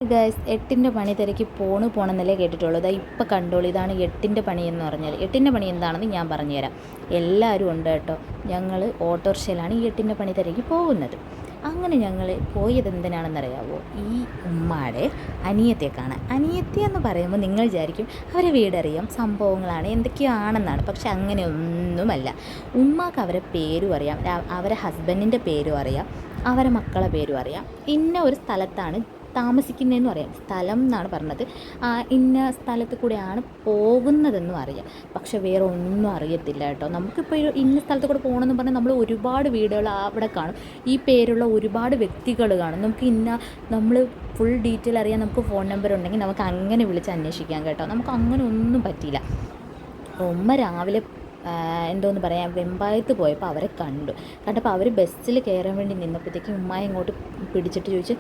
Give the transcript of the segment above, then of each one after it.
Guys, എട്ടിൻ്റെ പണി തിരക്കി പോണെന്നല്ലേ കേട്ടിട്ടുള്ളൂ. അതാ ഇപ്പം കണ്ടോളൂ, ഇതാണ് എട്ടിൻ്റെ പണി എന്ന് പറഞ്ഞാൽ. എട്ടിൻ്റെ പണി എന്താണെന്ന് ഞാൻ പറഞ്ഞുതരാം. എല്ലാവരും ഉണ്ട് കേട്ടോ. ഞങ്ങൾ ഓട്ടോറിക്ഷയിലാണ് ഈ എട്ടിൻ്റെ പണി തിരക്കി പോകുന്നത്. അങ്ങനെ ഞങ്ങൾ പോയത് എന്തിനാണെന്നറിയാവോ? ഈ ഉമ്മാടെ അനിയത്തിയെ കാണാൻ. അനിയത്തി എന്ന് പറയുമ്പോൾ നിങ്ങൾ വിചാരിക്കും അവരെ വീടറിയാം, സംഭവങ്ങളാണ്, എന്തൊക്കെയാണെന്നാണ്. പക്ഷെ അങ്ങനെയൊന്നുമല്ല. ഉമ്മാക്ക് അവരെ പേരും അറിയാം, അവരെ ഹസ്ബൻഡിൻ്റെ പേരും അറിയാം, അവരെ മക്കളെ പേരും അറിയാം. ഇന്ന ഒരു സ്ഥലത്താണ് താമസിക്കുന്നതെന്ന് പറയാം. സ്ഥലം എന്നാണ് പറഞ്ഞത്. ഇന്ന സ്ഥലത്ത് കൂടെയാണ് പോകുന്നതെന്നും അറിയാം. പക്ഷെ വേറെ ഒന്നും അറിയത്തില്ല കേട്ടോ. നമുക്കിപ്പോൾ ഇന്ന സ്ഥലത്ത് കൂടെ പോകണമെന്ന് പറഞ്ഞാൽ നമ്മൾ ഒരുപാട് വീടുകൾ അവിടെ കാണും, ഈ പേരുള്ള ഒരുപാട് വ്യക്തികൾ കാണും. നമുക്ക് നമ്മൾ ഫുൾ ഡീറ്റെയിൽ അറിയാൻ നമുക്ക് ഫോൺ നമ്പർ ഉണ്ടെങ്കിൽ നമുക്ക് അങ്ങനെ വിളിച്ച് അന്വേഷിക്കാം കേട്ടോ. നമുക്ക് അങ്ങനെ ഒന്നും പറ്റിയില്ല. ഉമ്മ രാവിലെ എന്തോന്ന് പറയാം, വെമ്പായത്ത് പോയപ്പോൾ അവരെ കണ്ടപ്പോൾ അവർ ബസ്സിൽ കയറാൻ വേണ്ടി നിന്നപ്പോഴത്തേക്കും ഉമ്മായി ഇങ്ങോട്ട് പിടിച്ചിട്ട് ചോദിച്ചു,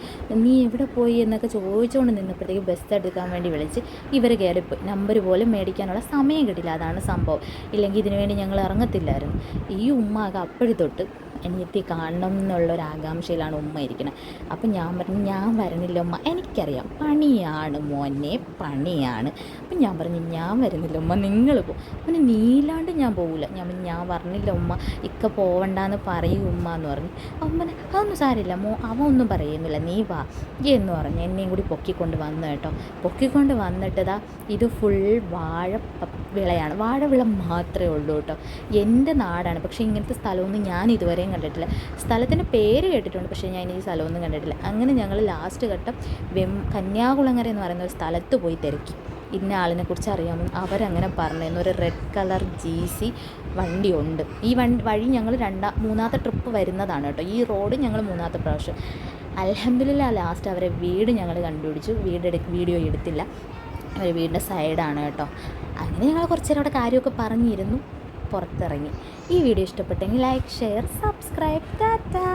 നീ എവിടെ പോയി എന്നൊക്കെ ചോദിച്ചുകൊണ്ട് നിന്നപ്പോഴത്തേക്കും ബസ് എടുക്കാൻ വേണ്ടി വിളിച്ച് ഇവർ കയറിപ്പോയി. നമ്പർ പോലും മേടിക്കാനുള്ള സമയം കിട്ടില്ല. അതാണ് സംഭവം. ഇല്ലെങ്കിൽ ഇതിനു വേണ്ടി ഞങ്ങൾ ഇറങ്ങത്തില്ലായിരുന്നു. ഈ ഉമ്മക്ക് അപ്പോഴും തൊട്ട് അനിയത്തി കാണണം എന്നുള്ളൊരു ആകാംക്ഷയിലാണ് ഉമ്മ ഇരിക്കുന്നത്. അപ്പം ഞാൻ പറഞ്ഞു, ഞാൻ വരുന്നില്ല ഉമ്മ, എനിക്കറിയാം പണിയാണ് മോനെ, പണിയാണ്. അപ്പം ഞാൻ പറഞ്ഞു, ഞാൻ വരുന്നില്ല ഉമ്മ, നിങ്ങൾ പോകും. പിന്നെ നീലാണ്ട് ഞാൻ പോകില്ല. ഞാൻ പറഞ്ഞില്ല ഉമ്മ, ഇക്ക പോവണ്ടെന്ന് പറയും ഉമ്മ എന്ന് പറഞ്ഞു. ഉമ്മനെ അതൊന്നും സാരില്ല അവൻ ഒന്നും പറയുന്നില്ല, നീ വാ എന്ന് പറഞ്ഞു എന്നെയും കൂടി പൊക്കിക്കൊണ്ട് വന്നു കേട്ടോ. പൊക്കിക്കൊണ്ട് വന്നിട്ടതാ ഇത് ഫുൾ വിളയാണ്. വാഴവിള മാത്രമേ ഉള്ളൂ കേട്ടോ. എൻ്റെ നാടാണ്, പക്ഷേ ഇങ്ങനത്തെ സ്ഥലമൊന്നും ഞാൻ ഇതുവരെയും കണ്ടിട്ടില്ല. സ്ഥലത്തിൻ്റെ പേര് കേട്ടിട്ടുണ്ട്, പക്ഷേ ഞാൻ ഈ സ്ഥലമൊന്നും കണ്ടിട്ടില്ല. അങ്ങനെ ഞങ്ങൾ ലാസ്റ്റ് ഘട്ടം കന്യാകുളങ്ങര എന്ന് പറയുന്ന ഒരു സ്ഥലത്ത് പോയി തിരക്കി. ഇന്ന ആളിനെ കുറിച്ച് അറിയാമെന്ന് അവരങ്ങനെ പറഞ്ഞു. ഒരു റെഡ് കളർ GC വണ്ടിയുണ്ട്. ഈ വഴി ഞങ്ങൾ മൂന്നാമത്തെ ട്രിപ്പ് വരുന്നതാണ് കേട്ടോ. ഈ റോഡ് ഞങ്ങൾ മൂന്നാമത്തെ പ്രാവശ്യം. അൽഹംദുലില്ലാ ലാസ്റ്റ് അവരെ വീട് ഞങ്ങൾ കണ്ടുപിടിച്ചു. വീഡിയോ എടുത്തില്ല, അവർ വീടിൻ്റെ സൈഡാണ് കേട്ടോ. അങ്ങനെ ഞങ്ങൾ കുറച്ച് നേരം അവിടെ കാര്യമൊക്കെ പറഞ്ഞിരുന്നു, പുറത്തിറങ്ങി. ഈ വീഡിയോ ഇഷ്ടപ്പെട്ടെങ്കിൽ ലൈക്ക്, ഷെയർ, സബ്സ്ക്രൈബ്. ടാറ്റാ.